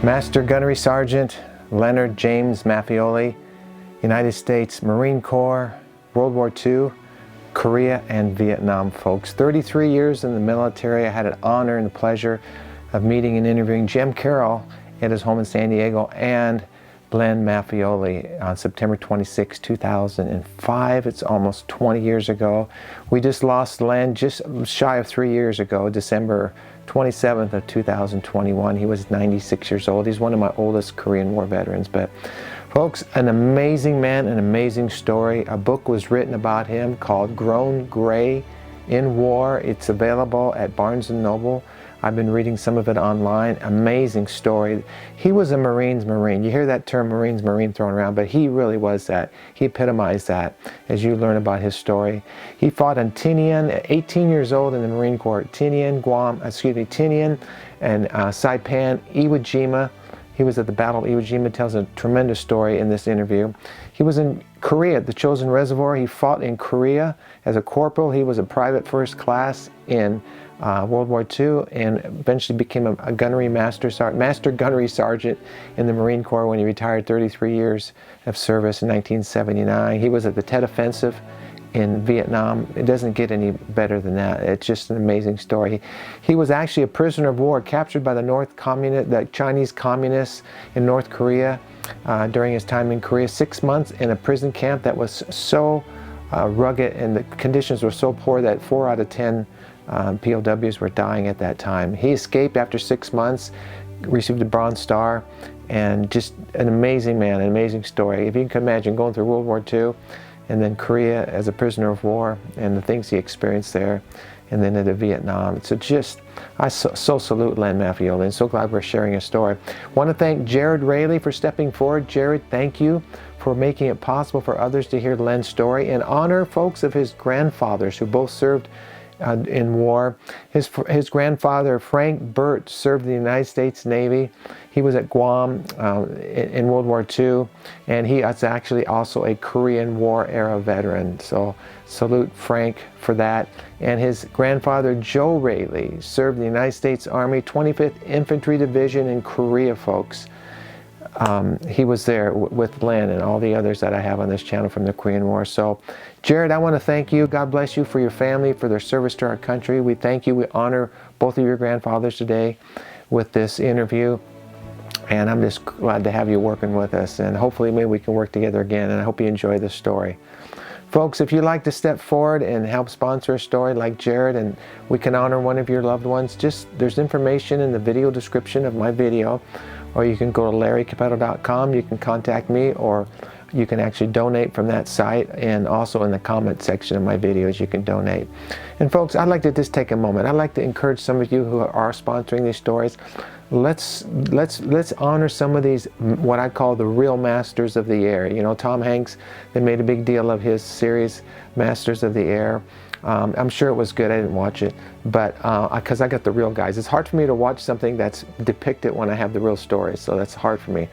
Master Gunnery Sergeant Leonard James Maffioli, United States Marine Corps, World War II, Korea and Vietnam, folks. 33 years in the military. I had an honor and the pleasure of meeting and interviewing Jim Carroll at his home in San Diego and Glenn Maffioli on September 26, 2005. It's almost 20 years ago. We just lost Len just shy of 3 years ago, December 27th of 2021. He was 96 years old. He's one of my oldest Korean War veterans. But folks, an amazing man, an amazing story. A book was written about him called Grown Gray in War. It's available at Barnes & Noble. I've been reading some of it online. Amazing story. He was a Marine's Marine. You hear that term Marine's Marine thrown around, but he really was that. He epitomized that as you learn about his story. He fought in Tinian at 18 years old in the Marine Corps. Tinian and Saipan, Iwo Jima. He was at the Battle of Iwo Jima. Tells a tremendous story in this interview. He was in Korea at the Chosin Reservoir. He fought in Korea as a corporal. He was a private first class in World War II and eventually became a gunnery master gunnery sergeant in the Marine Corps when he retired 33 years of service in 1979. He was at the Tet Offensive in Vietnam. It doesn't get any better than that. It's just an amazing story. He was actually a prisoner of war captured by the Chinese communists in North Korea during his time in Korea. 6 months in a prison camp that was so rugged and the conditions were so poor that 4 out of 10 POWs were dying at that time. He escaped after 6 months, received a Bronze Star, and just an amazing man, an amazing story. If you can imagine going through World War II and then Korea as a prisoner of war and the things he experienced there, and then into Vietnam. So just, I so salute Len Maffioli and so glad we're sharing his story. Want to thank Jared Rayleigh for stepping forward. Jared, thank you for making it possible for others to hear Len's story and honor folks of his grandfathers who both served in war. His grandfather, Frank Burt, served in the United States Navy. He was at Guam in World War II, and he is actually also a Korean War era veteran. So salute Frank for that. And his grandfather, Joe Rayleigh, served in the United States Army, 25th Infantry Division in Korea, folks. He was there with Len and all the others that I have on this channel from the Korean War. So, Jared, I want to thank you. God bless you for your family, for their service to our country. We thank you. We honor both of your grandfathers today with this interview. And I'm just glad to have you working with us. And hopefully maybe we can work together again. And I hope you enjoy this story. Folks, if you'd like to step forward and help sponsor a story like Jared and we can honor one of your loved ones, there's information in the video description of my video. Or you can go to LarryCapetto.com, you can contact me, or you can actually donate from that site, and also in the comment section of my videos you can donate. And folks, I'd like to just take a moment. I'd like to encourage some of you who are sponsoring these stories. Let's honor some of these, what I call the real masters of the air. You know, Tom Hanks, they made a big deal of his series, Masters of the Air. I'm sure it was good. I didn't watch it, but because I got the real guys. It's hard for me to watch something that's depicted when I have the real stories, so that's hard for me.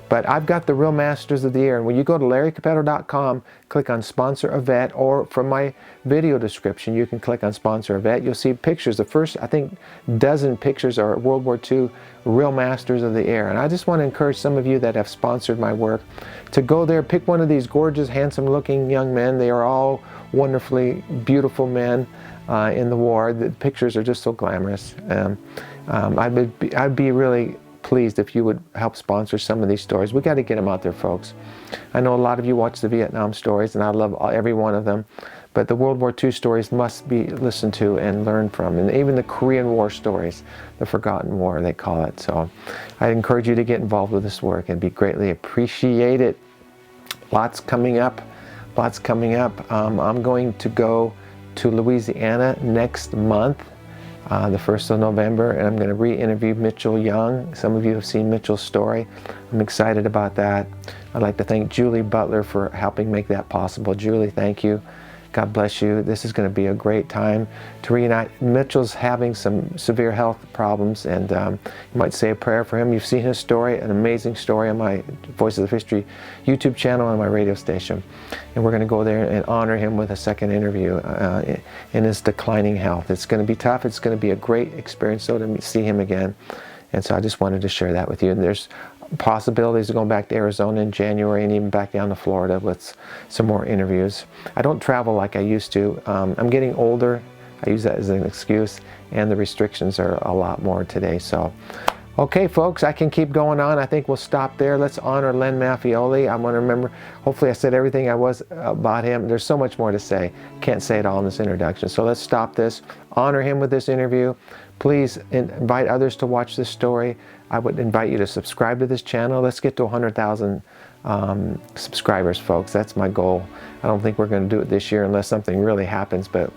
But I've got the real masters of the air, and when you go to LarryCapetto.com, click on Sponsor a Vet, or from my video description, you can click on Sponsor a Vet. You'll see pictures. The first, I think, dozen pictures are World War II real masters of the air. And I just want to encourage some of you that have sponsored my work to go there, pick one of these gorgeous, handsome-looking young men. They are all wonderfully beautiful men in the war. The pictures are just so glamorous. I'd be really pleased if you would help sponsor some of these stories. We got to get them out there, folks. I know a lot of you watch the Vietnam stories, and I love every one of them. But the World War II stories must be listened to and learned from. And even the Korean War stories, the Forgotten War, they call it. So I encourage you to get involved with this work and be greatly appreciated. Lots coming up. Lots coming up. I'm going to go to Louisiana next month, the 1st of November, and I'm going to re-interview Mitchell Young. Some of you have seen Mitchell's story. I'm excited about that. I'd like to thank Julie Butler for helping make that possible. Julie, thank you. God bless you. This is going to be a great time to reunite. Mitchell's having some severe health problems, and you might say a prayer for him. You've seen his story, an amazing story on my Voices of History YouTube channel and my radio station. And we're going to go there and honor him with a second interview in his declining health. It's going to be tough. It's going to be a great experience, though, to see him again. And so I just wanted to share that with you. And there's possibilities of going back to Arizona in January and even back down to Florida with some more interviews. I don't travel like I used to. I'm getting older. I use that as an excuse, and the restrictions are a lot more today. So, okay, folks, I can keep going on. I think we'll stop there. Let's honor Len Maffioli. I want to remember, hopefully I said everything I was about him. There's so much more to say. Can't say it all in this introduction. So let's stop this, honor him with this interview. Please invite others to watch this story. I would invite you to subscribe to this channel. Let's get to 100,000 subscribers, folks. That's my goal. I don't think we're going to do it this year unless something really happens, but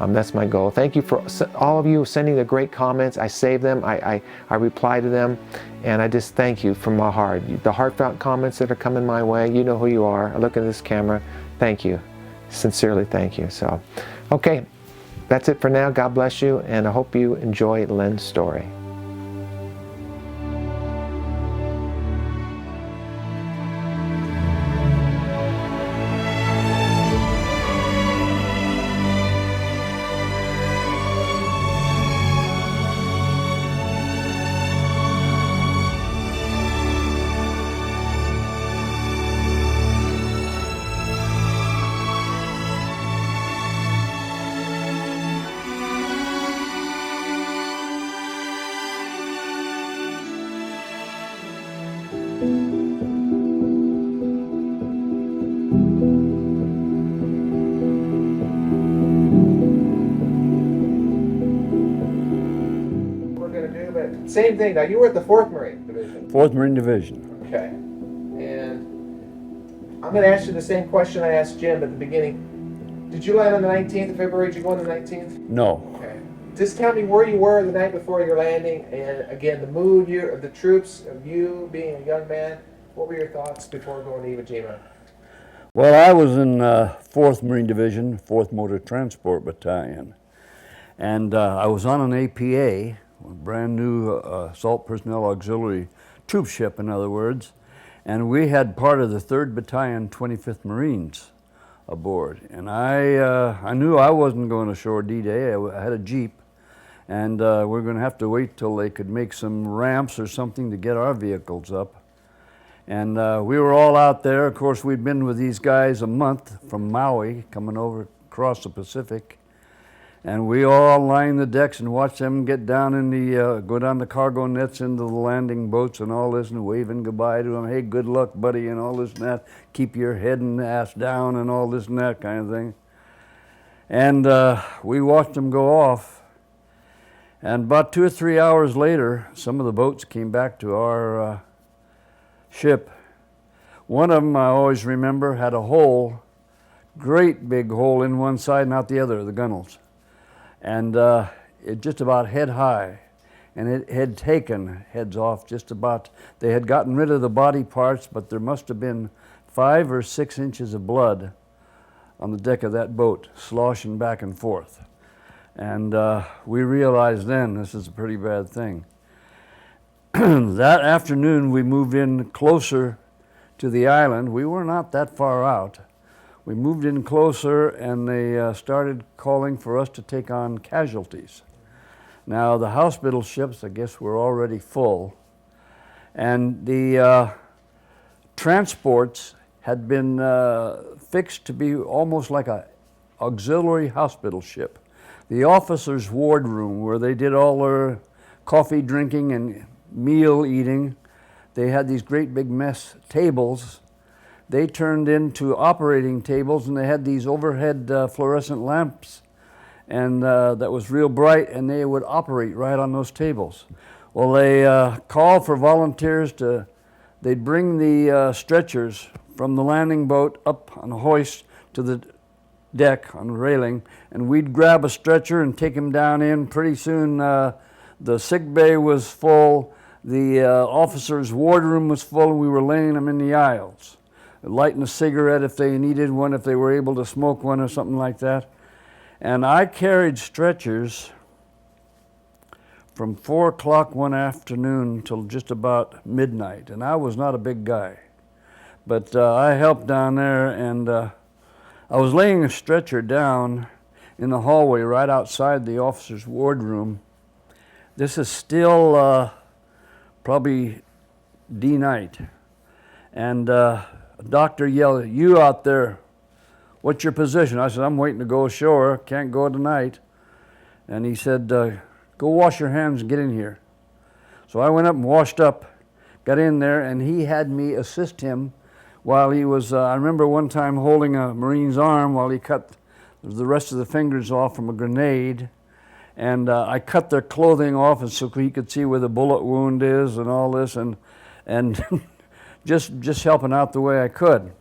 that's my goal. Thank you for all of you sending the great comments. I save them, I reply to them, and I just thank you from my heart. The heartfelt comments that are coming my way, you know who you are. I look at this camera. Thank you. Sincerely thank you. So, okay, that's it for now. God bless you, and I hope you enjoy Len's story. Same thing. Now, you were at the 4th Marine Division. 4th Marine Division. Okay. And I'm going to ask you the same question I asked Jim at the beginning. Did you land on the 19th of February? Did you go on the 19th? No. Okay. Just tell me where you were the night before your landing, and again, the mood of the troops, of you being a young man. What were your thoughts before going to Iwo Jima? Well, I was in 4th Marine Division, 4th Motor Transport Battalion. And I was on an APA, a brand new Assault Personnel Auxiliary troop ship, in other words. And we had part of the 3rd Battalion, 25th Marines aboard. And I knew I wasn't going ashore D-Day. I had a Jeep. And we're going to have to wait till they could make some ramps or something to get our vehicles up. And we were all out there. Of course, we'd been with these guys a month from Maui, coming over across the Pacific. And we all lined the decks and watched them get down in the, go down the cargo nets into the landing boats and all this, and waving goodbye to them. Hey, good luck, buddy, and all this and that. Keep your head and ass down and all this and that kind of thing. And we watched them go off. And about 2 or 3 hours later, some of the boats came back to our ship. One of them, I always remember, had a hole, great big hole in one side, not the other, the gunnels. And it just about head high, and it had taken heads off just about. They had gotten rid of the body parts, but there must have been 5 or 6 inches of blood on the deck of that boat, sloshing back and forth. And we realized then this is a pretty bad thing. That afternoon we moved in closer to the island. We were not that far out. We moved in closer, and they started calling for us to take on casualties. Now, the hospital ships, I guess, were already full, and the transports had been fixed to be almost like an auxiliary hospital ship. The officers' wardroom, where they did all their coffee drinking and meal eating, they had these great big mess tables. They turned into operating tables, and they had these overhead fluorescent lamps, and that was real bright, and they would operate right on those tables. Well, they called for volunteers they'd bring the stretchers from the landing boat up on a hoist to the deck on the railing, and we'd grab a stretcher and take him down in. Pretty soon the sick bay was full, the officers' wardroom was full, and we were laying them in the aisles, lighting a cigarette if they needed one, if they were able to smoke one or something like that. And I carried stretchers from 4 o'clock one afternoon till just about midnight, and I was not a big guy. But I helped down there, and I was laying a stretcher down in the hallway right outside the officer's wardroom. This is still probably D night. And a doctor yelled, "You out there, what's your position?" I said, "I'm waiting to go ashore, can't go tonight." And he said, "Go wash your hands and get in here." So I went up and washed up, got in there, and he had me assist him while he was, I remember one time holding a Marine's arm while he cut the rest of the fingers off from a grenade. And I cut their clothing off and so he could see where the bullet wound is and all this, and just helping out the way I could.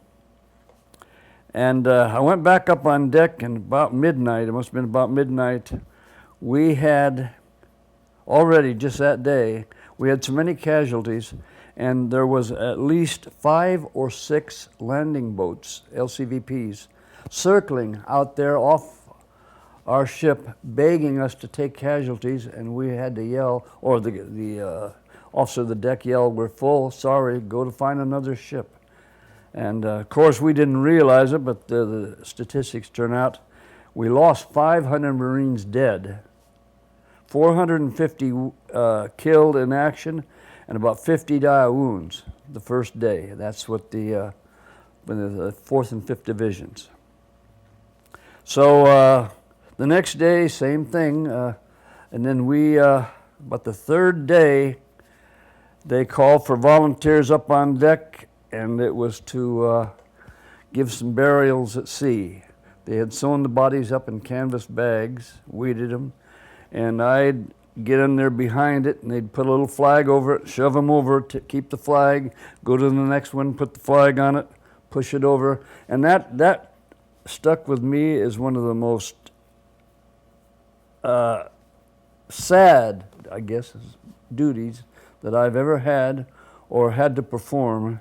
And I went back up on deck, and about midnight, it must have been about midnight, we had already, just that day, we had so many casualties, and there was at least 5 or 6 landing boats, LCVPs, circling out there off our ship, begging us to take casualties, and we had to yell, or the officer of the deck yelled, "We're full, sorry, go to find another ship." And of course we didn't realize it, but the statistics turn out we lost 500 Marines dead, 450 killed in action, and about 50 die wounds the first day. That's what the 4th and 5th Divisions. So the next day, same thing, and then about the 3rd day, they called for volunteers up on deck, and it was to give some burials at sea. They had sewn the bodies up in canvas bags, weighted them, and I'd get in there behind it, and they'd put a little flag over it, shove them over to keep the flag, go to the next one, put the flag on it, push it over, and that stuck with me as one of the most sad, I guess, duties that I've ever had or had to perform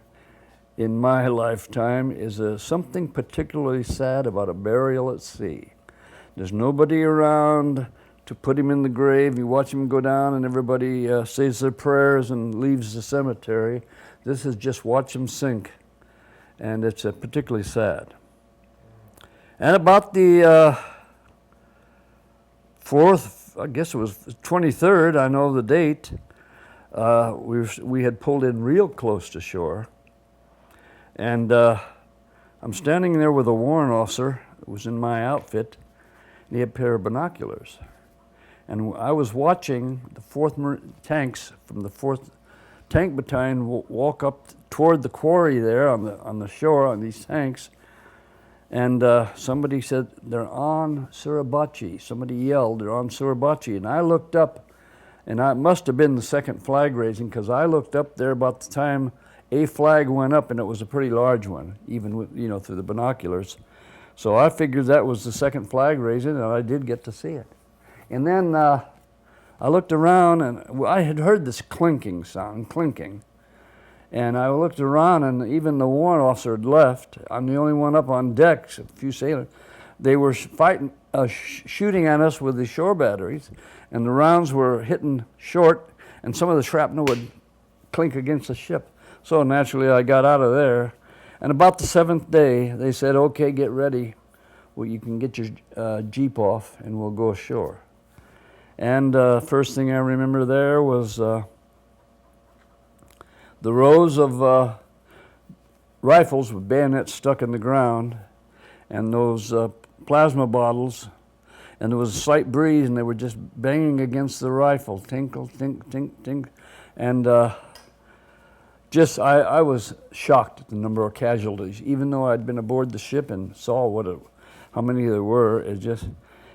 in my lifetime. Is something particularly sad about a burial at sea. There's nobody around to put him in the grave. You watch him go down and everybody says their prayers and leaves the cemetery. This is just watch him sink, and it's particularly sad. And about the 4th, I guess it was 23rd, I know the date, we had pulled in real close to shore, and I'm standing there with a warrant officer that was in my outfit, and he had a pair of binoculars. And I was watching the 4th tanks from the 4th Tank Battalion walk up toward the quarry there on the shore on these tanks, and somebody said, "They're on Suribachi." Somebody yelled, "They're on Suribachi." And I looked up, and it must have been the second flag raising, because I looked up there about the time a flag went up, and it was a pretty large one, even with, through the binoculars. So I figured that was the second flag raising, and I did get to see it. And then I looked around, and I had heard this clinking sound, and I looked around, and even the warrant officer had left. I'm the only one up on deck, a few sailors. They were fighting, shooting at us with the shore batteries, and the rounds were hitting short, and some of the shrapnel would clink against the ship. So naturally I got out of there, and about the 7th day, they said, "Okay, get ready. Well, you can get your Jeep off, and we'll go ashore." And first thing I remember there was the rows of rifles with bayonets stuck in the ground, and those plasma bottles, and there was a slight breeze, and they were just banging against the rifle, tinkle, tink, tink, tink, and I was shocked at the number of casualties, even though I'd been aboard the ship and saw how many there were.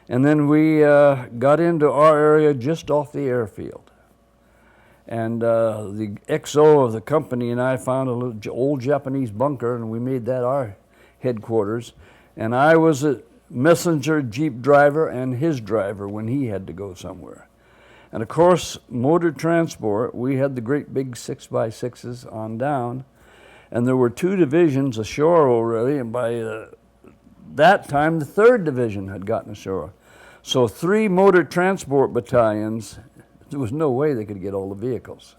And then we got into our area just off the airfield. And the XO of the company and I found a little old Japanese bunker, and we made that our headquarters. And I was a messenger Jeep driver and his driver when he had to go somewhere. And of course, motor transport, we had the great big 6x6s on down, and there were 2 divisions ashore already, and by that time the 3rd Division had gotten ashore. So 3 motor transport battalions, there was no way they could get all the vehicles.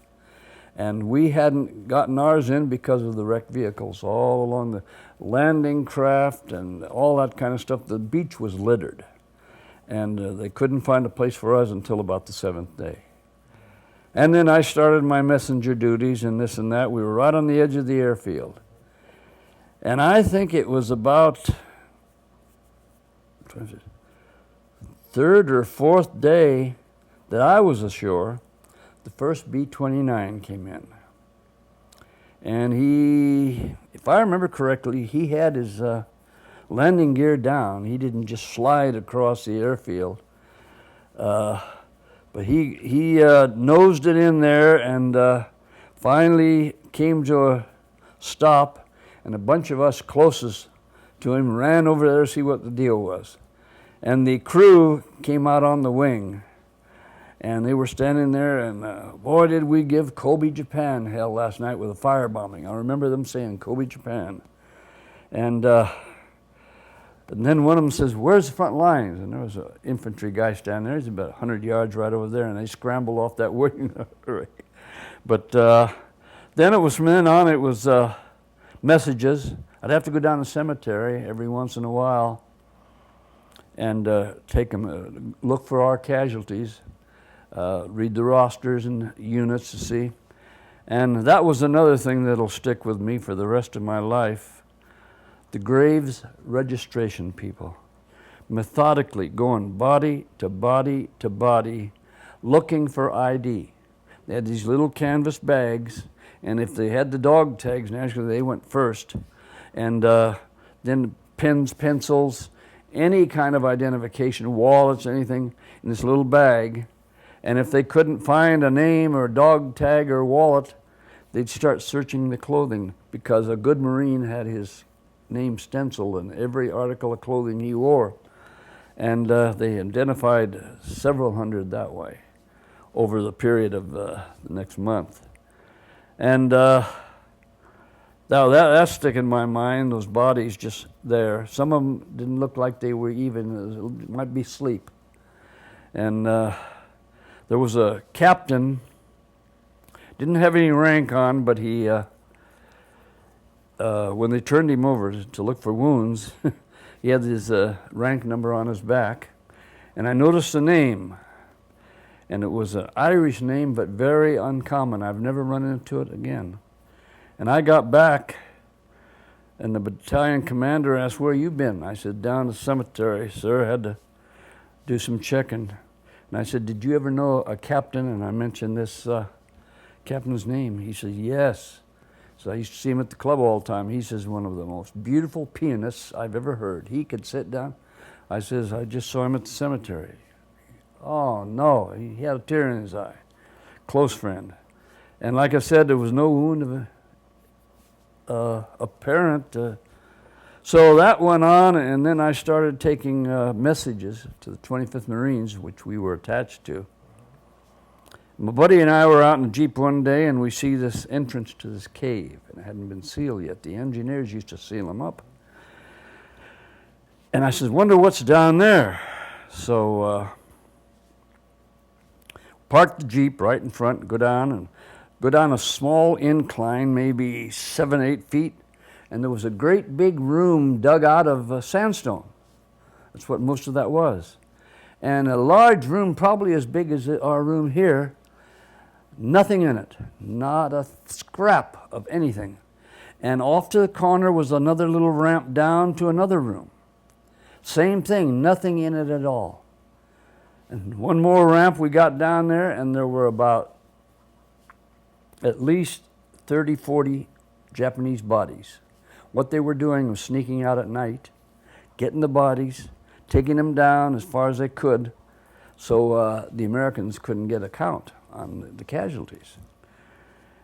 And we hadn't gotten ours in because of the wrecked vehicles all along the landing craft and all that kind of stuff. The beach was littered, and they couldn't find a place for us until about the 7th day. And then I started my messenger duties and this and that. We were right on the edge of the airfield. And I think it was about third or fourth day that I was ashore, the first B-29 came in. And he, if I remember correctly, he had his landing gear down. He didn't just slide across the airfield. But he nosed it in there and finally came to a stop, and a bunch of us closest to him ran over there to see what the deal was. And the crew came out on the wing, and they were standing there, and boy, did we give Kobe, Japan hell last night with a firebombing. I remember them saying, Kobe, Japan. And then one of them says, where's the front lines? And there was an infantry guy standing there. He's about 100 yards right over there, and they scrambled off that wing. But then it was, from then on, it was messages. I'd have to go down the cemetery every once in a while and take them, look for our casualties, read the rosters and units to see. And that was another thing that'll stick with me for the rest of my life. The graves registration people, methodically going body to body to body, looking for ID. They had these little canvas bags, and if they had the dog tags, naturally they went first. And then pens, pencils, any kind of identification, wallets, anything in this little bag. And if they couldn't find a name or a dog tag or wallet, they'd start searching the clothing, because a good Marine had his name stenciled in every article of clothing he wore. And they identified several hundred that way over the period of the next month. And now that's sticking in my mind, those bodies just there. Some of them didn't look like they were even, it might be sleep. And there was a captain, didn't have any rank on, but he, when they turned him over to look for wounds, he had his rank number on his back. And I noticed a name, and it was an Irish name, but very uncommon. I've never run into it again. And I got back, and the battalion commander asked, where you been? I said, down the cemetery, sir. I had to do some checking. And I said, did you ever know a captain? And I mentioned this captain's name. He said, yes. So I used to see him at the club all the time. He says, one of the most beautiful pianists I've ever heard. He could sit down. I says, I just saw him at the cemetery. Oh, no. He had a tear in his eye. Close friend. And like I said, there was no wound of apparent. So that went on, and then I started taking messages to the 25th Marines, which we were attached to. My buddy and I were out in the Jeep one day, and we see this entrance to this cave, and it hadn't been sealed yet. The engineers used to seal them up. And I said, wonder what's down there. So parked the Jeep right in front, go down a small incline, maybe 7, 8 feet, and there was a great big room dug out of sandstone. That's what most of that was. And a large room, probably as big as our room here, nothing in it, not a scrap of anything. And off to the corner was another little ramp down to another room. Same thing, nothing in it at all. And one more ramp we got down there, and there were about at least 30, 40 Japanese bodies. What they were doing was sneaking out at night, getting the bodies, taking them down as far as they could, so the Americans couldn't get a count on the casualties.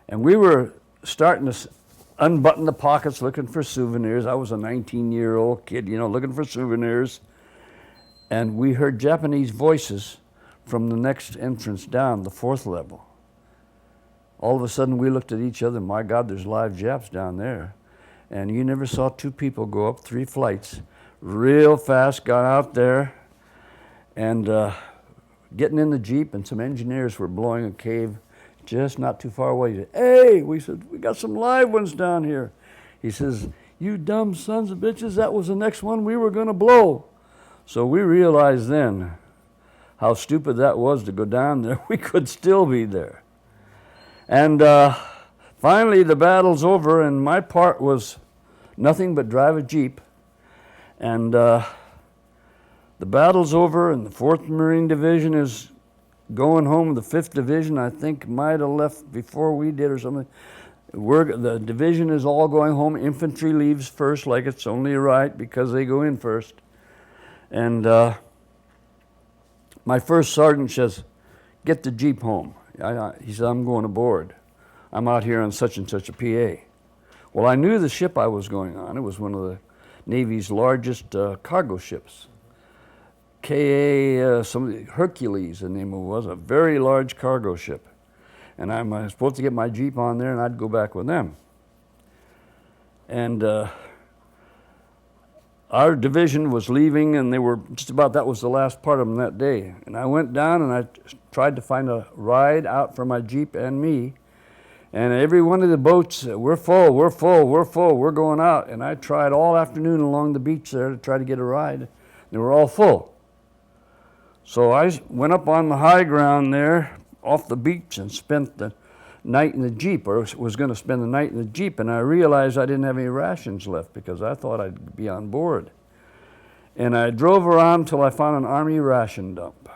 And we were starting to unbutton the pockets looking for souvenirs. I was a 19-year-old kid, looking for souvenirs. And we heard Japanese voices from the next entrance down, the 4th level. All of a sudden we looked at each other, my God, there's live Japs down there. And you never saw 2 people go up 3 flights real fast, got out there, and getting in the Jeep, and some engineers were blowing a cave just not too far away. He said, hey, we said, we got some live ones down here. He says, you dumb sons of bitches, that was the next one we were gonna blow. So we realized then how stupid that was to go down there. We could still be there. And finally, the battle's over, and my part was nothing but drive a Jeep. And the battle's over, and the 4th Marine Division is going home. The 5th Division, I think, might have left before we did or something. The division is all going home. Infantry leaves first, like it's only right, because they go in first. And my first sergeant says, "Get the Jeep home." He said, "I'm going aboard. I'm out here on such and such a PA." Well, I knew the ship I was going on. It was one of the Navy's largest cargo ships. Hercules, the name of it was, a very large cargo ship. And I'm supposed to get my Jeep on there, and I'd go back with them. And our division was leaving, and they were just about, that was the last part of them that day. And I went down and I tried to find a ride out for my Jeep and me. And every one of the boats, "We're full, we're full, we're full, we're going out." And I tried all afternoon along the beach there to try to get a ride. They were all full. So I went up on the high ground there off the beach and spent the night in the Jeep, or was going to spend the night in the Jeep. And I realized I didn't have any rations left because I thought I'd be on board. And I drove around till I found an Army ration dump.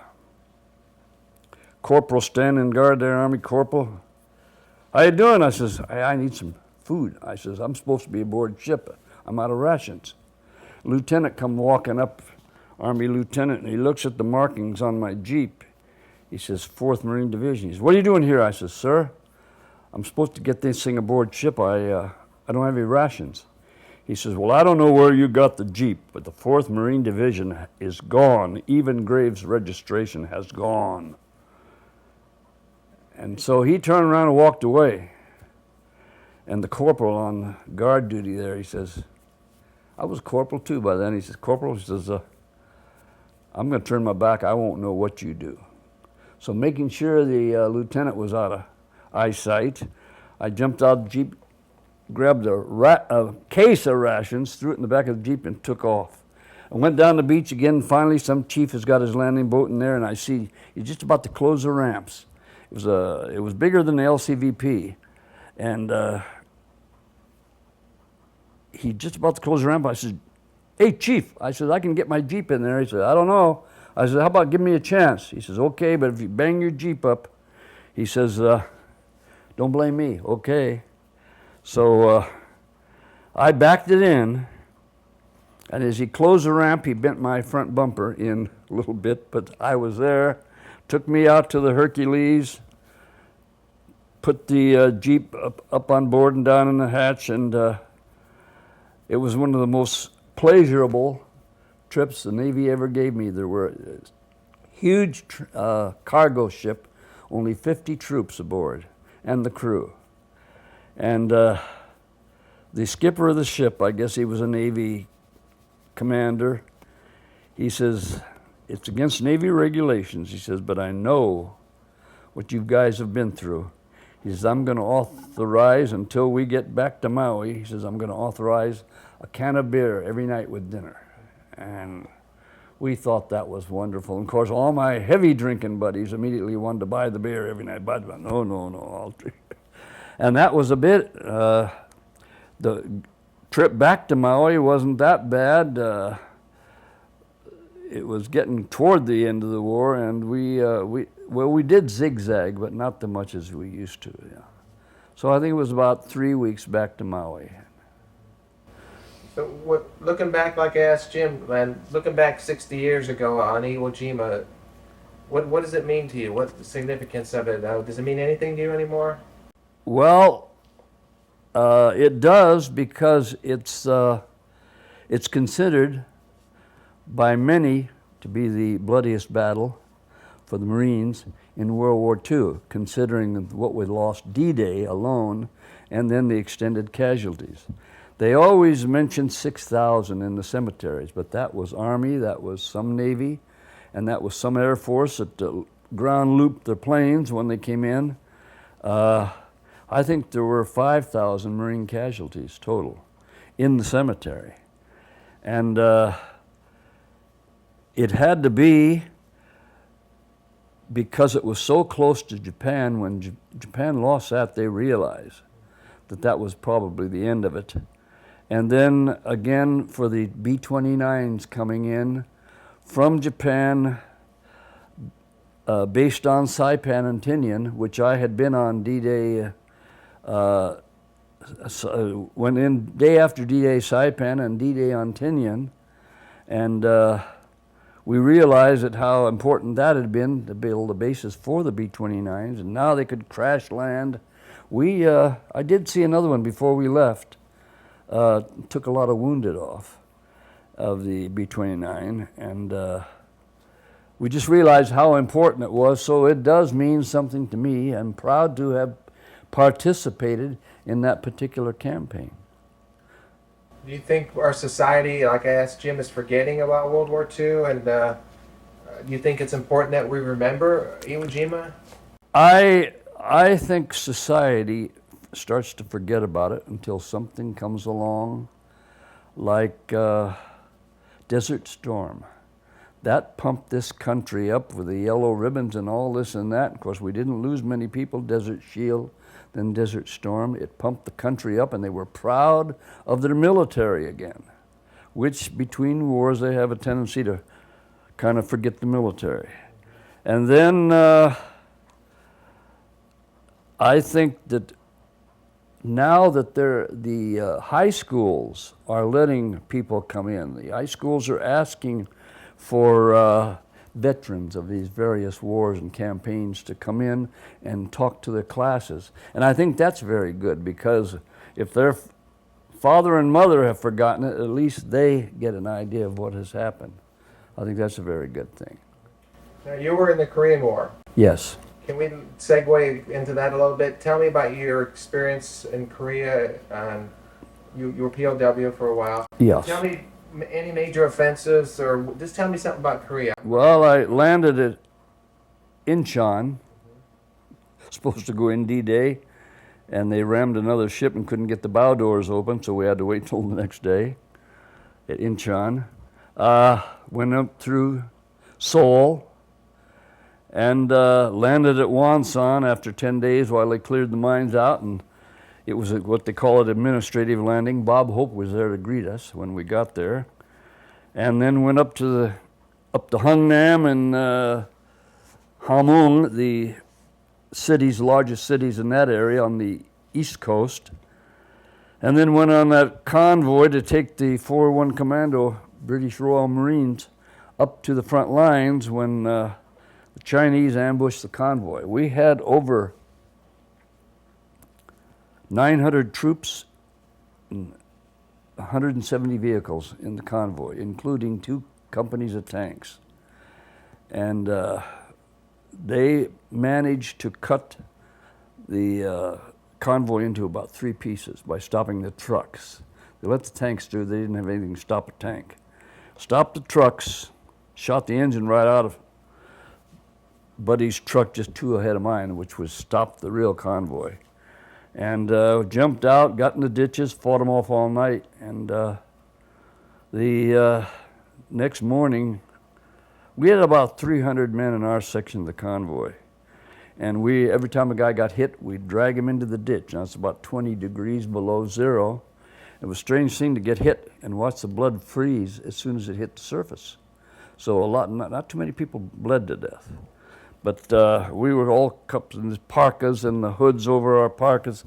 Corporal standing guard there, Army corporal. "How you doing?" I says, I need some food." I says, "I'm supposed to be aboard ship. I'm out of rations." Lieutenant come walking up, Army lieutenant, and he looks at the markings on my Jeep. He says, 4th Marine Division. He says, "What are you doing here?" I says, "Sir, I'm supposed to get this thing aboard ship. I don't have any rations." He says, "Well, I don't know where you got the Jeep, but the 4th Marine Division is gone. Even Graves' registration has gone." And so he turned around and walked away. And the corporal on guard duty there, he says, I was corporal too by then. He says, "Corporal," he says, "I'm going to turn my back. I won't know what you do." So making sure the lieutenant was out of eyesight, I jumped out of the Jeep, grabbed a case of rations, threw it in the back of the Jeep, and took off. I went down the beach again. Finally, some chief has got his landing boat in there, and I see he's just about to close the ramps. It was bigger than the LCVP, and he just about to close the ramp. I said, "Hey, Chief," I said, "I can get my Jeep in there." He said, "I don't know." I said, "How about give me a chance?" He says, "Okay, but if you bang your Jeep up," he says, "don't blame me." Okay. So I backed it in, and as he closed the ramp, he bent my front bumper in a little bit, but I was there. Took me out to the Hercules, put the Jeep up on board and down in the hatch, and it was one of the most pleasurable trips the Navy ever gave me. There were a huge cargo ship, only 50 troops aboard, and the crew. And the skipper of the ship, I guess he was a Navy commander, he says, "It's against Navy regulations," he says, "but I know what you guys have been through." He says, "I'm going to authorize, until we get back to Maui," he says, "I'm going to authorize a can of beer every night with dinner." And we thought that was wonderful. And of course, all my heavy drinking buddies immediately wanted to buy the beer every night. But no, I'll drink. And that was a bit, the trip back to Maui wasn't that bad. It was getting toward the end of the war, and we did zigzag, but not as much as we used to. Yeah. So I think it was about 3 weeks back to Maui. So looking back, like I asked Jim, man, looking back 60 years ago on Iwo Jima, what does it mean to you? What's the significance of it? Does it mean anything to you anymore? Well, it does, because it's considered by many to be the bloodiest battle for the Marines in World War II, considering what we lost D-Day alone, and then the extended casualties. They always mention 6,000 in the cemeteries, but that was Army, that was some Navy, and that was some Air Force that ground looped their planes when they came in. I think there were 5,000 Marine casualties total in the cemetery. And it had to be because it was so close to Japan, when Japan lost that, they realized that that was probably the end of it. And then again for the B-29s coming in from Japan, based on Saipan and Tinian, which I had been on D-Day, went in day after D-Day Saipan and D-Day on Tinian, and we realized that how important that had been to build a basis for the B-29s, and now they could crash land. I did see another one before we left. Took a lot of wounded off of the B-29, and we just realized how important it was, so it does mean something to me. I'm proud to have participated in that particular campaign. Do you think our society, like I asked Jim, is forgetting about World War II? And do you think it's important that we remember Iwo Jima? I think society starts to forget about it until something comes along like Desert Storm. That pumped this country up with the yellow ribbons and all this and that. Of course, we didn't lose many people, Desert Shield, then Desert Storm. It pumped the country up, and they were proud of their military again, which between wars they have a tendency to kind of forget the military. And then I think that now that the high schools are letting people come in, the high schools are asking for veterans of these various wars and campaigns to come in and talk to their classes. And I think that's very good, because if their father and mother have forgotten it, at least they get an idea of what has happened. I think that's a very good thing. Now, you were in the Korean War. Yes. Can we segue into that a little bit? Tell me about your experience in Korea. You were P.O.W. for a while. Yes. Tell me any major offensives, or just tell me something about Korea. Well, I landed at Incheon, supposed to go in D-Day, and they rammed another ship and couldn't get the bow doors open, so we had to wait till the next day at Incheon. Went up through Seoul and landed at Wonsan after 10 days while they cleared the mines out, and it was what they call an administrative landing. Bob Hope was there to greet us when we got there, and then went up to Hungnam and Hamhung, the largest cities in that area on the east coast, and then went on that convoy to take the 401 Commando, British Royal Marines, up to the front lines when the Chinese ambushed the convoy. We had over 900 troops and 170 vehicles in the convoy, including 2 companies of tanks. And they managed to cut the convoy into about 3 pieces by stopping the trucks. They let the tanks through. They didn't have anything to stop a tank. Stopped the trucks, shot the engine right out of Buddy's truck just 2 ahead of mine, which was stopped the real convoy. And jumped out, got in the ditches, fought them off all night. And the next morning, we had about 300 men in our section of the convoy. And every time a guy got hit, we'd drag him into the ditch. Now it's about 20 degrees below zero. It was a strange thing to get hit and watch the blood freeze as soon as it hit the surface. So not too many people bled to death. But we were all cupped in the parkas and the hoods over our parkas.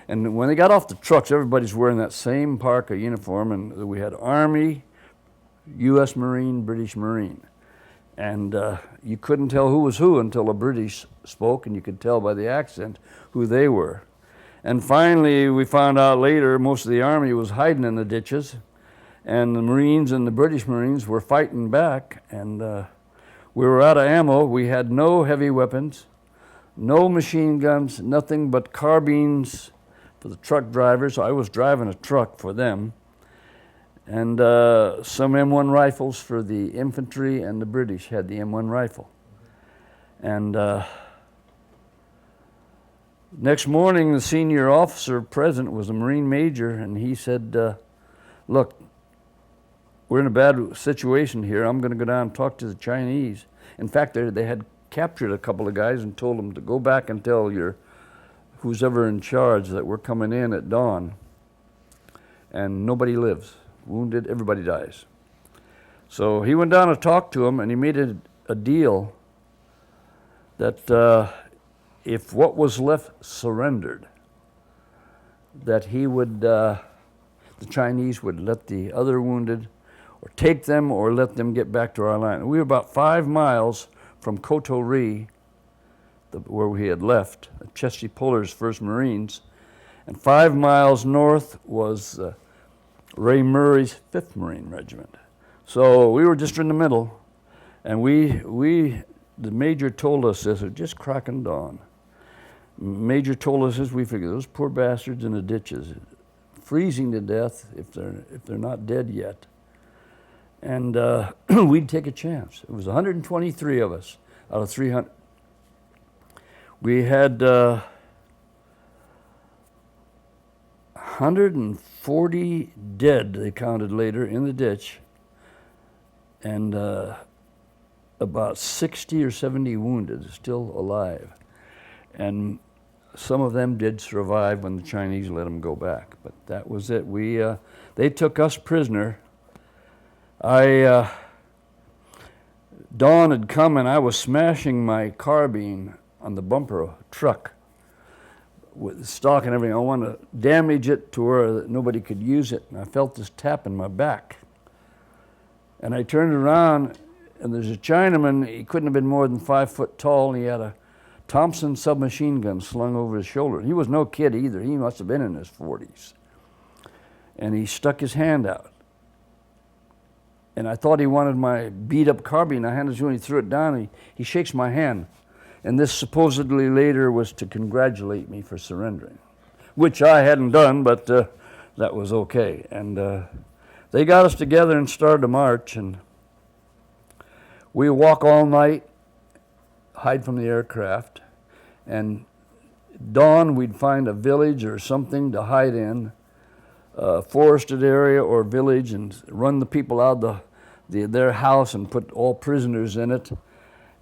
And when they got off the trucks, everybody's wearing that same parka uniform. And we had Army, U.S. Marine, British Marine. And you couldn't tell who was who until the British spoke, and you could tell by the accent who they were. And finally, we found out later most of the Army was hiding in the ditches, and the Marines and the British Marines were fighting back. And we were out of ammo. We had no heavy weapons, no machine guns, nothing but carbines for the truck drivers. I was driving a truck for them. And some M1 rifles for the infantry, and the British had the M1 rifle. And next morning, the senior officer present was a Marine major, and he said, look, we're in a bad situation here. I'm going to go down and talk to the Chinese. In fact, they had captured a couple of guys and told them to go back and tell who's ever in charge that we're coming in at dawn. And nobody lives. Wounded, everybody dies. So he went down to talk to him, and he made a deal that if what was left surrendered, that he would, the Chinese would let the other wounded or take them or let them get back to our line. We were about 5 miles from Kotori, where we had left, Chesty Puller's 1st Marines, and 5 miles north was Ray Murray's 5th Marine Regiment. So we were just in the middle, and the Major told us this, it was just cracking dawn. Major told us this, we figured those poor bastards in the ditches, freezing to death if they're not dead yet. And we'd take a chance. It was 123 of us out of 300. We had 140 dead, they counted later, in the ditch, and about 60 or 70 wounded, still alive. And some of them did survive when the Chinese let them go back, but that was it. They took us prisoner. Dawn had come and I was smashing my carbine on the bumper of a truck with stock and everything. I wanted to damage it to where nobody could use it, and I felt this tap in my back. And I turned around, and there's a Chinaman. He couldn't have been more than 5 foot tall, and he had a Thompson submachine gun slung over his shoulder. He was no kid either. He must have been in his 40s. And he stuck his hand out. And I thought he wanted my beat-up carbine. I handed it to him, he threw it down, and he shakes my hand. And this supposedly later was to congratulate me for surrendering, which I hadn't done, but that was okay. And they got us together and started a march, and we walk all night, hide from the aircraft, and dawn we'd find a village or something to hide in, a forested area or village, and run the people out of their house and put all prisoners in it,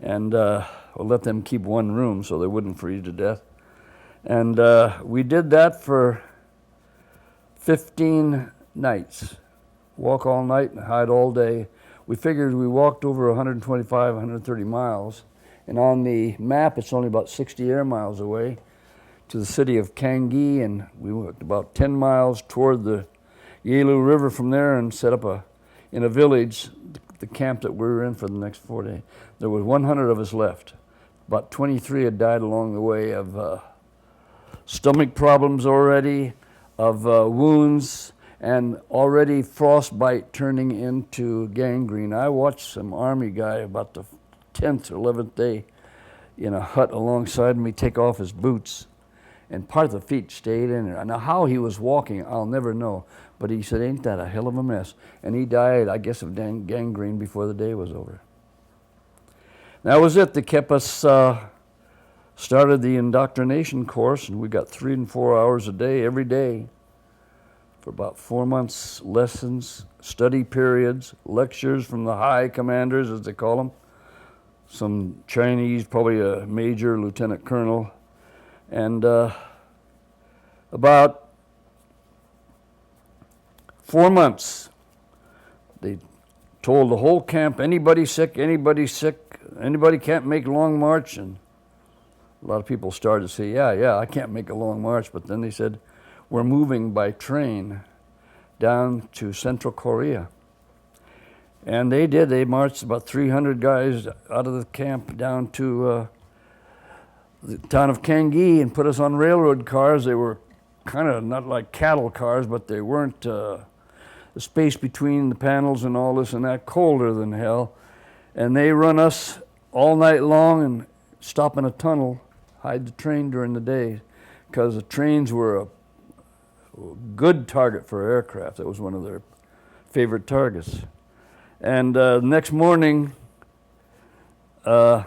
and or let them keep one room so they wouldn't freeze to death. And we did that for 15 nights. Walk all night and hide all day. We figured we walked over 125, 130 miles, and on the map it's only about 60 air miles away to the city of Kangi, and we walked about 10 miles toward the Yalu River from there and set up in a village, the camp that we were in for the next 4 days. There was 100 of us left. About 23 had died along the way of stomach problems already, of wounds, and already frostbite turning into gangrene. I watched some Army guy about the 10th or 11th day in a hut alongside me take off his boots, and part of the feet stayed in there. Now how he was walking, I'll never know, but he said, ain't that a hell of a mess? And he died, I guess, of gangrene before the day was over. That was it. They kept us, started the indoctrination course, and we got 3 and 4 hours a day, every day, for about 4 months. Lessons, study periods, lectures from the high commanders, as they call them. Some Chinese, probably a major, lieutenant colonel. And about 4 months, they told the whole camp, anybody sick, anybody can't make a long march. And a lot of people started to say, yeah, I can't make a long march. But then they said, we're moving by train down to Central Korea. And they did. They marched about 300 guys out of the camp down to the town of Kangi and put us on railroad cars. They were kind of not like cattle cars, but they weren't, the space between the panels and all this and that, colder than hell. And they run us all night long and stop in a tunnel, hide the train during the day, because the trains were a good target for aircraft. That was one of their favorite targets. And next morning, I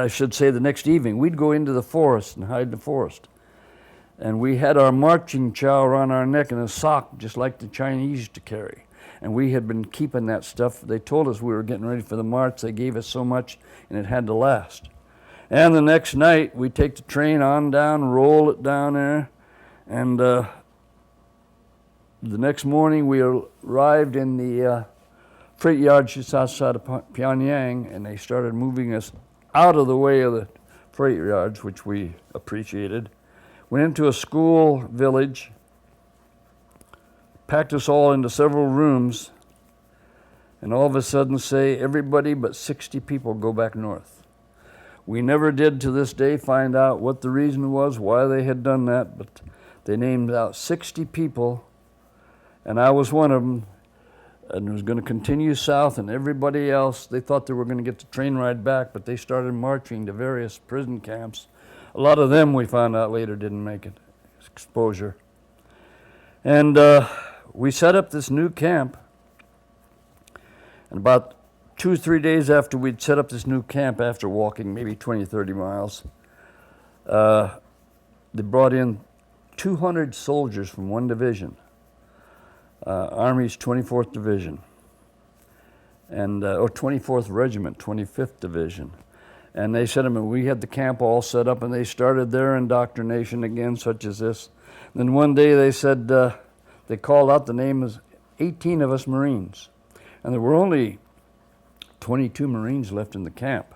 should say the next evening, we'd go into the forest and hide in the forest. And we had our marching chow around our neck and a sock, just like the Chinese used to carry. And we had been keeping that stuff. They told us we were getting ready for the march. They gave us so much, and it had to last. And the next night, we take the train on down, roll it down there, and the next morning we arrived in the freight yard just outside of Pyongyang, and they started moving us out of the way of the freight yards, which we appreciated. Went into a school village, packed us all into several rooms, and all of a sudden say, everybody but 60 people go back north. We never did to this day find out what the reason was, why they had done that, but they named out 60 people, and I was one of them, and was going to continue south, and everybody else, they thought they were going to get the train ride back, but they started marching to various prison camps. A lot of them, we found out later, didn't make it. Exposure. And we set up this new camp, and about 2 or 3 days after we'd set up this new camp, after walking maybe 20, 30 miles, they brought in 200 soldiers from one division, Army's 24th Division, and or 24th Regiment, 25th Division. And they said, we had the camp all set up, and they started their indoctrination again, such as this. And then one day they said, they called out the names, 18 of us Marines. And there were only 22 Marines left in the camp.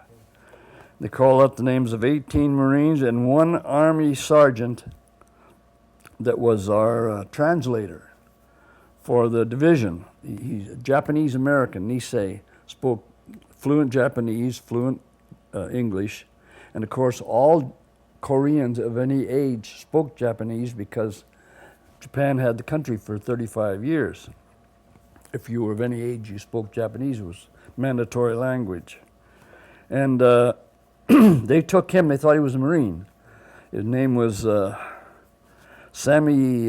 They called out the names of 18 Marines and one Army sergeant that was our translator for the division. He's a Japanese American, Nisei, spoke fluent Japanese, fluent English, and of course all Koreans of any age spoke Japanese because Japan had the country for 35 years. If you were of any age, you spoke Japanese. It was mandatory language. And they took him, they thought he was a Marine. His name was Sami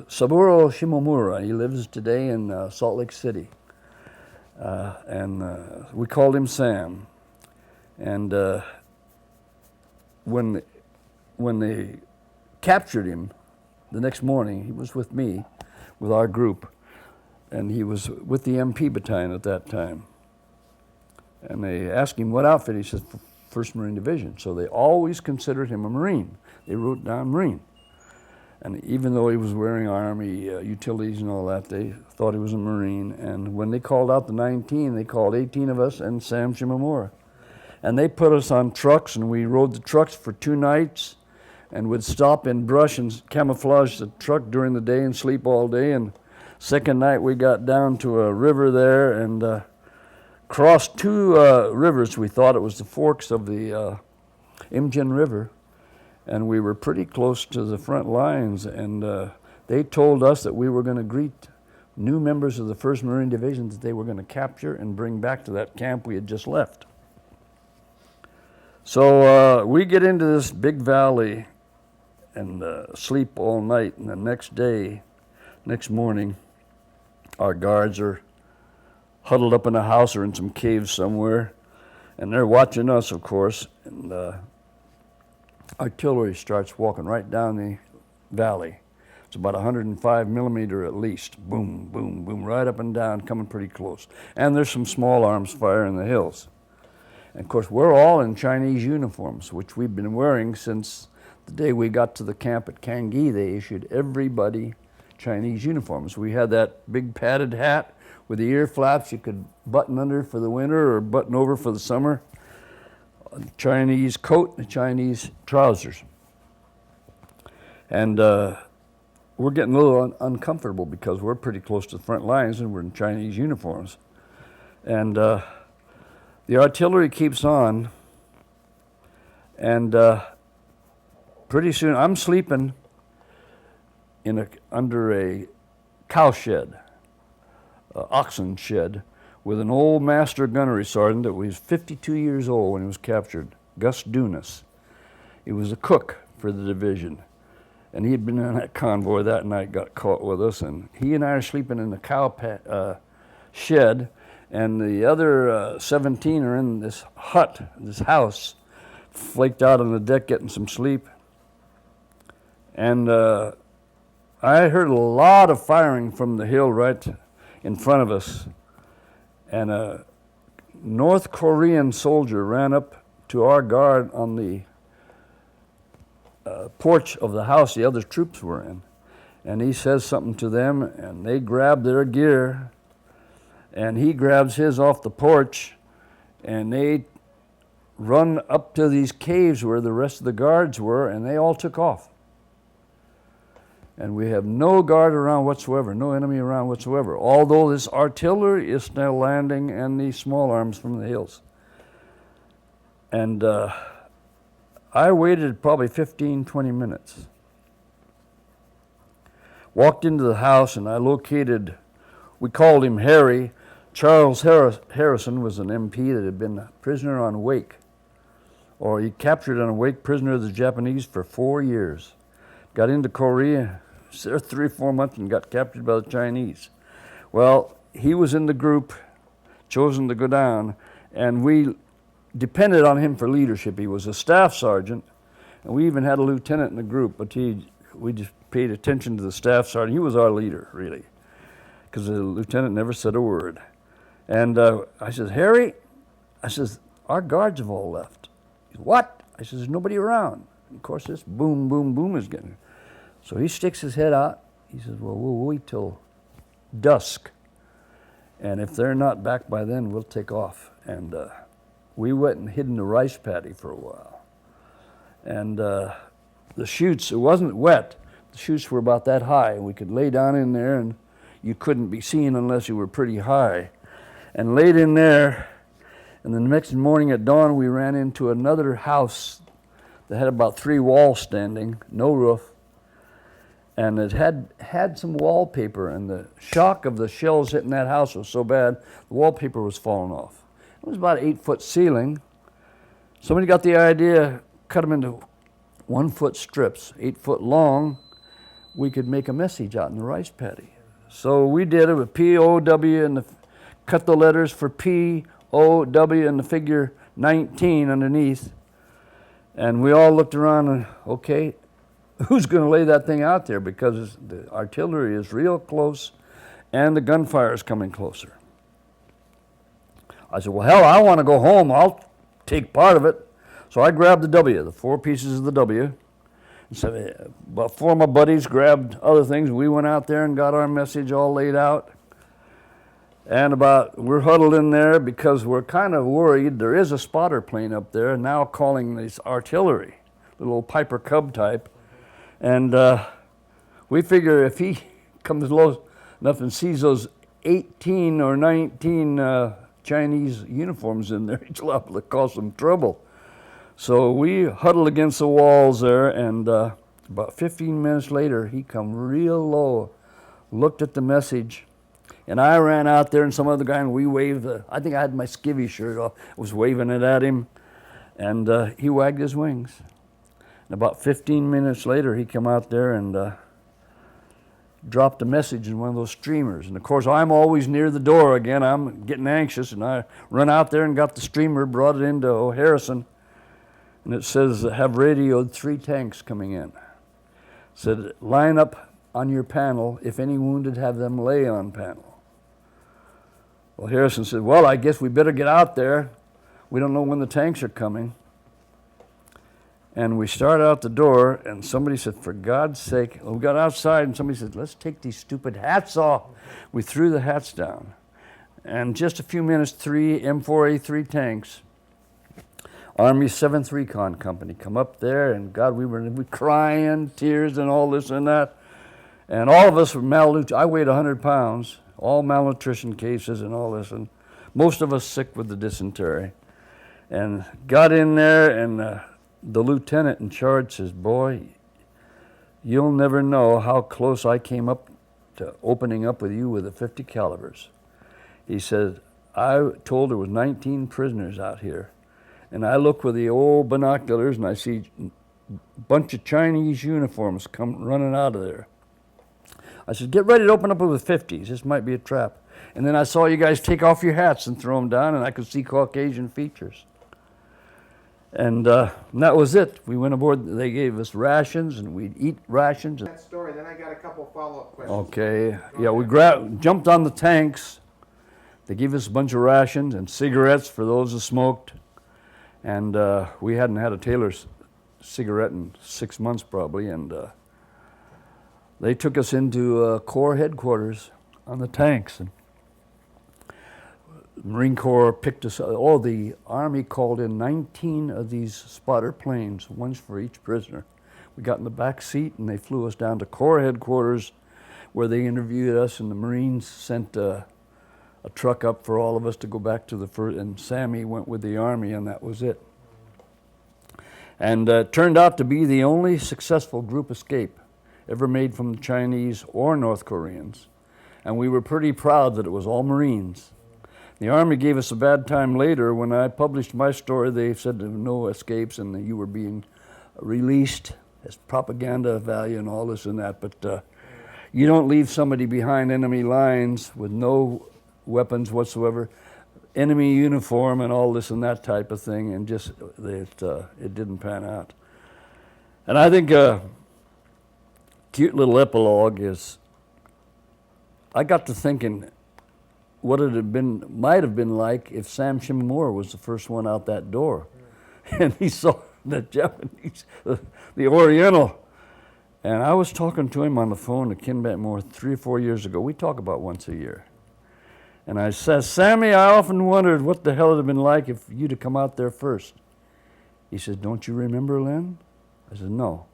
Saburo Shimomura. He lives today in Salt Lake City. And we called him Sam. And when they captured him the next morning, he was with me, with our group, and he was with the MP battalion at that time. And they asked him what outfit. He said, 1st Marine Division. So they always considered him a Marine. They wrote down Marine. And even though he was wearing Army utilities and all that, they thought he was a Marine. And when they called out the 19, they called 18 of us and Sam Shimomura. And they put us on trucks, and we rode the trucks for 2 nights and would stop in brush and camouflage the truck during the day and sleep all day. And second night we got down to a river there and crossed 2 rivers. We thought it was the forks of the Imjin River, and we were pretty close to the front lines, and they told us that we were going to greet new members of the 1st Marine Division that they were going to capture and bring back to that camp we had just left. So we get into this big valley and sleep all night, and the next morning, our guards are huddled up in a house or in some caves somewhere, and they're watching us, of course, and artillery starts walking right down the valley. It's about 105 millimeter at least. Boom, boom, boom, right up and down, coming pretty close. And there's some small arms fire in the hills. And of course, we're all in Chinese uniforms, which we've been wearing since the day we got to the camp at Kangi. They issued everybody Chinese uniforms. We had that big padded hat with the ear flaps you could button under for the winter or button over for the summer. A Chinese coat and Chinese trousers. And we're getting a little uncomfortable because we're pretty close to the front lines and we're in Chinese uniforms. And the artillery keeps on, and pretty soon I'm sleeping under a cow shed, oxen shed, with an old master gunnery sergeant that was 52 years old when he was captured, Gus Dunas. He was a cook for the division, and he had been in that convoy that night, got caught with us, and he and I are sleeping in the cow shed, and the other 17 are in this hut, this house, flaked out on the deck getting some sleep. And I heard a lot of firing from the hill right in front of us, and a North Korean soldier ran up to our guard on the porch of the house the other troops were in, and he says something to them, and they grab their gear, and he grabs his off the porch, and they run up to these caves where the rest of the guards were, and they all took off. And we have no guard around whatsoever, no enemy around whatsoever, although this artillery is still landing and the small arms from the hills. And I waited probably 15, 20 minutes. Walked into the house, and I located, we called him Harry. Charles Harrison was an MP that had been a prisoner on Wake, or he captured on a Wake, prisoner of the Japanese for 4 years. Got into Korea, was there 3 or 4 months, and got captured by the Chinese. Well, he was in the group chosen to go down, and we depended on him for leadership. He was a staff sergeant, and we even had a lieutenant in the group, but we just paid attention to the staff sergeant. He was our leader, really, because the lieutenant never said a word. And I said, Harry, I says, our guards have all left. He said, what? I says, there's nobody around. And of course, this boom, boom, boom is getting. So he sticks his head out. He says, well, we'll wait till dusk. And if they're not back by then, we'll take off. And we went and hid in the rice paddy for a while. And the chutes, it wasn't wet. The chutes were about that high. We could lay down in there, and you couldn't be seen unless you were pretty high. And laid in there, and the next morning at dawn, we ran into another house that had about 3 walls standing, no roof. And it had some wallpaper, and the shock of the shells hitting that house was so bad, the wallpaper was falling off. It was about 8-foot ceiling. Somebody got the idea, cut them into 1-foot strips, 8 foot long. We could make a message out in the rice paddy. So we did it with P.O.W. and cut the letters for P.O.W. and the figure 19 underneath. And we all looked around and, okay, who's going to lay that thing out there? Because the artillery is real close and the gunfire is coming closer. I said, well, hell, I want to go home. I'll take part of it. So I grabbed the W, the 4 pieces of the W. And so about 4 of my buddies grabbed other things. We went out there and got our message all laid out. And we're huddled in there because we're kind of worried. There is a spotter plane up there now calling this artillery, little Piper Cub type. And we figure if he comes low enough and sees those 18 or 19 Chinese uniforms in there, he's liable to cause some trouble. So we huddled against the walls there, and about 15 minutes later, he come real low, looked at the message, and I ran out there, and some other guy, and we waved. I think I had my skivvy shirt off, was waving it at him, and he wagged his wings. And about 15 minutes later, he come out there and dropped a message in one of those streamers. And of course, I'm always near the door again. I'm getting anxious, and I run out there and got the streamer, brought it into Harrison, and it says, have radioed 3 tanks coming in. It said, line up on your panel. If any wounded, have them lay on panel. Well, Harrison said, well, I guess we better get out there. We don't know when the tanks are coming. And we start out the door, and somebody said, for God's sake, we got outside, and somebody said, let's take these stupid hats off. We threw the hats down. And just a few minutes, 3 M4A3 tanks, Army 7th Recon Company, come up there, and God, we were crying, tears, and all this and that. And all of us were malnutrition. I weighed 100 pounds, all malnutrition cases and all this, and most of us sick with the dysentery. And got in there, and the lieutenant in charge says, boy, you'll never know how close I came up to opening up with you with the 50 calibers. He said, I told there was 19 prisoners out here. And I look with the old binoculars, and I see a bunch of Chinese uniforms come running out of there. I said, get ready to open up with 50s. This might be a trap. And then I saw you guys take off your hats and throw them down, and I could see Caucasian features. And that was it. We went aboard. They gave us rations, and we'd eat rations. That story, then I got a couple follow-up questions. Okay. Yeah, we jumped on the tanks. They gave us a bunch of rations and cigarettes for those who smoked. And we hadn't had a Taylor's cigarette in 6 months probably. And they took us into Corps headquarters on the tanks. And Marine Corps picked us up. Oh, the Army called in 19 of these spotter planes, one for each prisoner. We got in the back seat and they flew us down to Corps headquarters where they interviewed us, and the Marines sent a truck up for all of us to go back to the first, and Sammy went with the Army, and that was it. And it turned out to be the only successful group escape ever made from the Chinese or North Koreans. And we were pretty proud that it was all Marines. The Army gave us a bad time later. When I published my story, they said there were no escapes and that you were being released as propaganda value and all this and that. But you don't leave somebody behind enemy lines with no weapons whatsoever, enemy uniform and all this and that type of thing, and just it didn't pan out. And I think a cute little epilogue is, I got to thinking what it might have been like if Sam Shimomura was the first one out that door, and he saw the Japanese, the Oriental. And I was talking to him on the phone at Kinbatmore 3 or 4 years ago. We talk about once a year. And I said, Sammy, I often wondered what the hell it would have been like if you'd have come out there first. He says, don't you remember, Len? I said, no.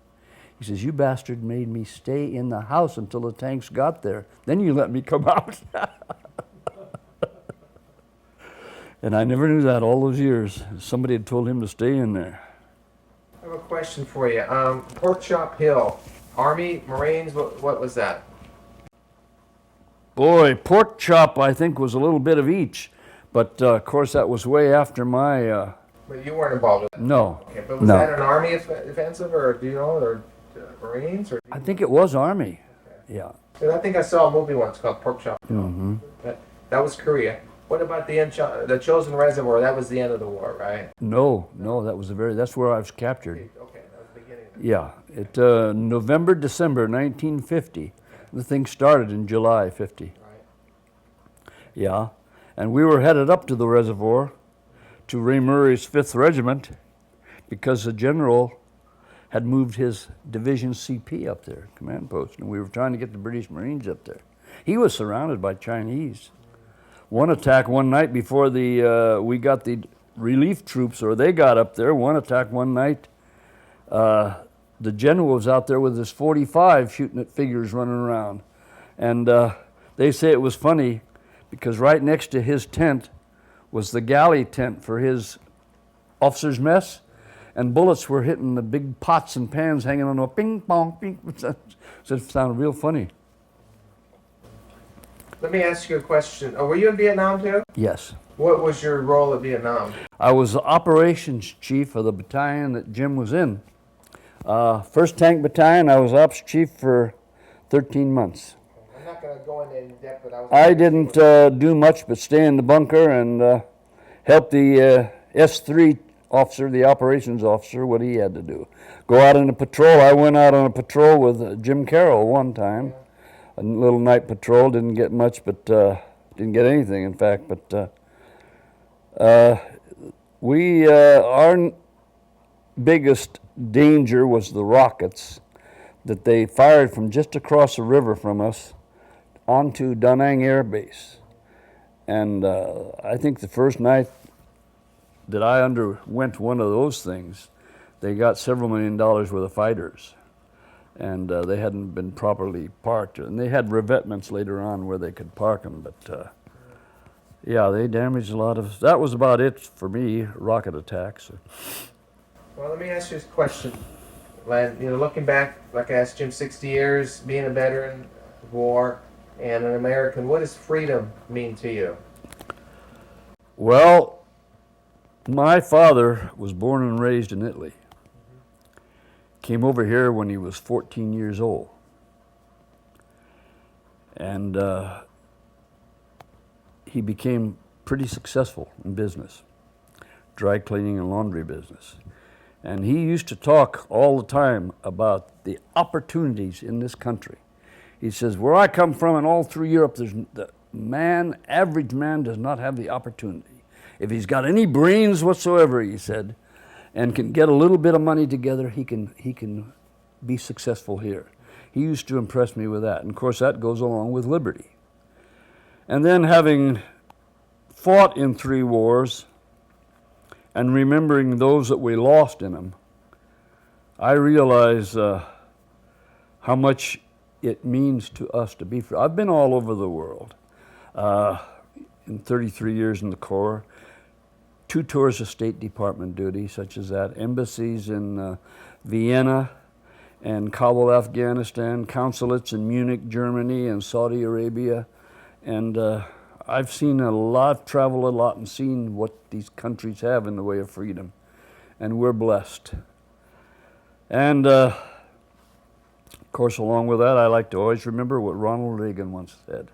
He says, you bastard made me stay in the house until the tanks got there. Then you let me come out. And I never knew that all those years. Somebody had told him to stay in there. I have a question for you. Pork Chop Hill, Army, Marines, what was that? Boy, Pork Chop, I think, was a little bit of each. But, of course, that was way after my... But you weren't involved with that? No. Okay, but was that an Army offensive, or do you know, or Marines? Or I think it was Army. Okay. Yeah. So I think I saw a movie once called Pork Chop Hill. Mm-hmm. That was Korea. What about the Chosin Reservoir? That was the end of the war, right? No, that was that's where I was captured. Okay, that was the beginning. Yeah, November, December 1950. The thing started in July 50. Right. Yeah, and we were headed up to the reservoir to Ray Murray's 5th Regiment because the general had moved his Division CP up there, command post, and we were trying to get the British Marines up there. He was surrounded by Chinese. One attack one night before we got the relief troops, or they got up there, one attack one night, the general was out there with his .45 shooting at figures running around. And they say it was funny because right next to his tent was the galley tent for his officer's mess, and bullets were hitting the big pots and pans hanging on a ping pong, ping. So it sounded real funny. Let me ask you a question. Were you in Vietnam too? Yes. What was your role at Vietnam? I was the operations chief of the battalion that Jim was in. 1st Tank Battalion, I was ops chief for 13 months. I'm not going to go into depth, but I didn't do much but stay in the bunker and help the S3 officer, the operations officer, what he had to do. Go out on a patrol. I went out on a patrol with Jim Carroll one time. A little night patrol, didn't get much, but didn't get anything, in fact. But our biggest danger was the rockets that they fired from just across the river from us onto Da Nang Air Base. And I think the first night that I underwent one of those things, they got several $1 million worth of fighters. And they hadn't been properly parked. And they had revetments later on where they could park them, but yeah, they damaged a lot of, that was about it for me, rocket attacks. Well, let me ask you this question, Len. Looking back, like I asked Jim, 60 years, being a veteran of war and an American, what does freedom mean to you? Well, my father was born and raised in Italy. Came over here when he was 14 years old. And he became pretty successful in business. dry cleaning and laundry business. And he used to talk all the time about the opportunities in this country. He says, where I come from and all through Europe, average man does not have the opportunity. If he's got any brains whatsoever, he said, and can get a little bit of money together, he can be successful here. He used to impress me with that. And of course, that goes along with liberty. And then having fought in 3 wars and remembering those that we lost in them, I realize how much it means to us to be free. I've been all over the world in 33 years in the Corps. 2 tours of State Department duty, such as that, embassies in Vienna and Kabul, Afghanistan, consulates in Munich, Germany, and Saudi Arabia. And I've seen a lot, traveled a lot, and seen what these countries have in the way of freedom. And we're blessed. And of course, along with that, I like to always remember what Ronald Reagan once said.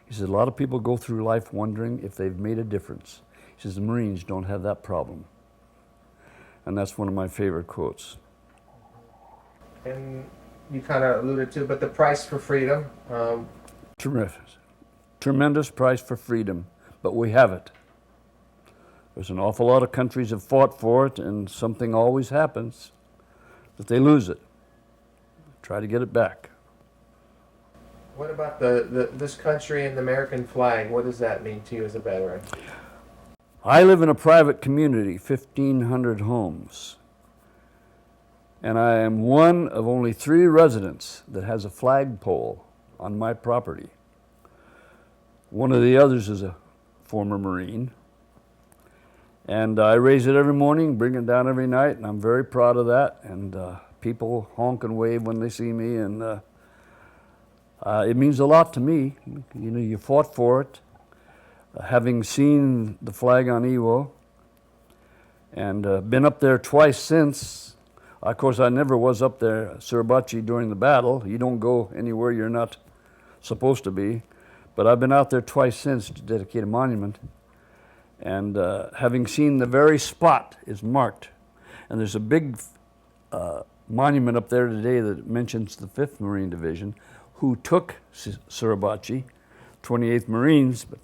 He said, a lot of people go through life wondering if they've made a difference. He says, the Marines don't have that problem. And that's one of my favorite quotes. And you kind of alluded to, but the price for freedom. Tremendous price for freedom, but we have it. There's an awful lot of countries have fought for it, and something always happens that they lose it. Try to get it back. What about this country and the American flag? What does that mean to you as a veteran? I live in a private community, 1,500 homes. And I am one of only 3 residents that has a flagpole on my property. One of the others is a former Marine. And I raise it every morning, bring it down every night, and I'm very proud of that. And people honk and wave when they see me, and it means a lot to me. You know, you fought for it. Having seen the flag on Iwo, and been up there twice since. Of course, I never was up there, Suribachi, during the battle. You don't go anywhere you're not supposed to be. But I've been out there twice since to dedicate a monument. And having seen the very spot is marked. And there's a big monument up there today that mentions the 5th Marine Division, who took Suribachi, 28th Marines. But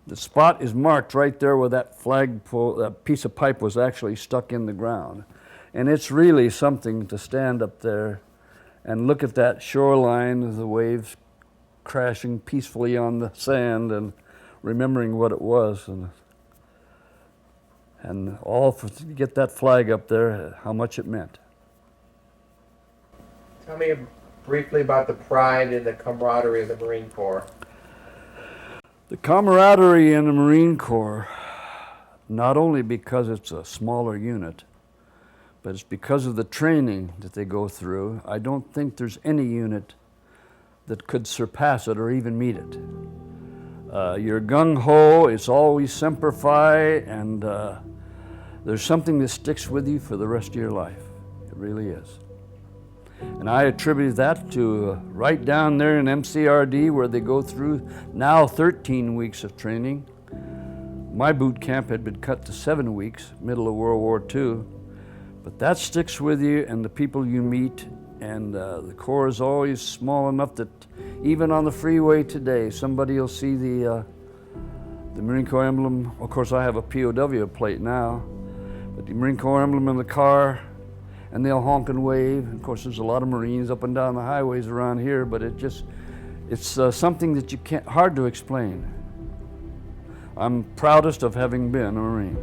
the spot is marked right there where that flagpole, that piece of pipe was actually stuck in the ground. And it's really something to stand up there and look at that shoreline of the waves crashing peacefully on the sand and remembering what it was. And all to get that flag up there, how much it meant. Tell me briefly about the pride and the camaraderie of the Marine Corps. The camaraderie in the Marine Corps, not only because it's a smaller unit, but it's because of the training that they go through. I don't think there's any unit that could surpass it or even meet it. You're gung-ho, it's always semper fi, and there's something that sticks with you for the rest of your life. It really is. And I attribute that to right down there in MCRD, where they go through now 13 weeks of training. My boot camp had been cut to 7 weeks, middle of World War II. But that sticks with you and the people you meet, and the Corps is always small enough that even on the freeway today, somebody will see the Marine Corps emblem. Of course, I have a P.O.W. plate now, but the Marine Corps emblem in the car, and they'll honk and wave. Of course, there's a lot of Marines up and down the highways around here, but it's something that you can't, hard to explain. I'm proudest of having been a Marine.